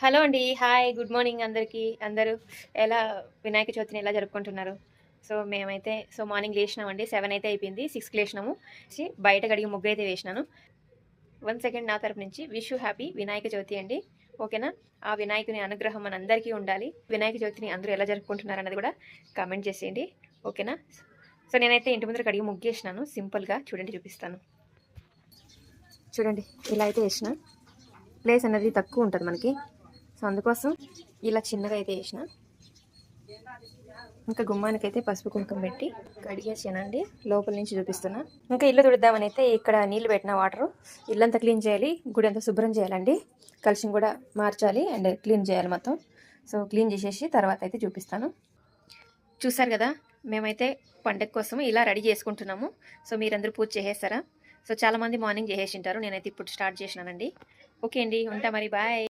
Hello అండి. Hi. Good morning అందరికీ. అందరూ ఎలా వినాయక చవితిని ఎలా జరుపుకుంటున్నారు? మార్నింగ్ లేసినామండి. 7 అయితే అయిపోయింది. 6కి లేసినాము. బయట కడిగి ముగ్గైతే వేసినాను. 1 సెకండ్ నా తరపు నుంచి wish you happy Vinayaka Chavithi అండి. ఓకేనా? ఆ వినాయకుని అనుగ్రహం మనందరికీ ఉండాలి. వినాయక చవితిని అందరూ ఎలా జరుపుకుంటున్నారన్నది కూడా కామెంట్ చేసేయండి. ఓకేనా? నేనైతే ఇంటి ముందర కడిగి ముగ్గేసినాను. సింపుల్‌గా చూడండి చూపిస్తాను. చూడండి ఇలా అయితే వేసిన. ప్లేస్ అనేది తక్కువ ఉంటుంది మనకి. అందుకోసం ఇలా చిన్నగా అయితే వేసిన. ఇంకా గుమ్మానికైతే పసుపు కుంకుమ పెట్టి కడిగేసానండి. లోపల నుంచి చూపిస్తున్నా. ఇంకా ఇల్లు తుడుద్దామని అయితే ఇక్కడ నీళ్లు పెట్టిన వాటరు. ఇల్లంతా క్లీన్ చేయాలి, గుడి అంతా శుభ్రం చేయాలండి. కలుషం కూడా మార్చాలి అండ్ క్లీన్ చేయాలి మొత్తం. క్లీన్ చేసేసి తర్వాత అయితే చూపిస్తాను. చూసారు కదా, మేమైతే పండగ కోసం ఇలా రెడీ చేసుకుంటున్నాము. మీరందరూ పూజ చేసేస్తారా? చాలామంది మార్నింగ్ చేసేసి ఉంటారు. నేనైతే ఇప్పుడు స్టార్ట్ చేసినానండి. ఓకే అండి, ఉంటా మరి. బాయ్.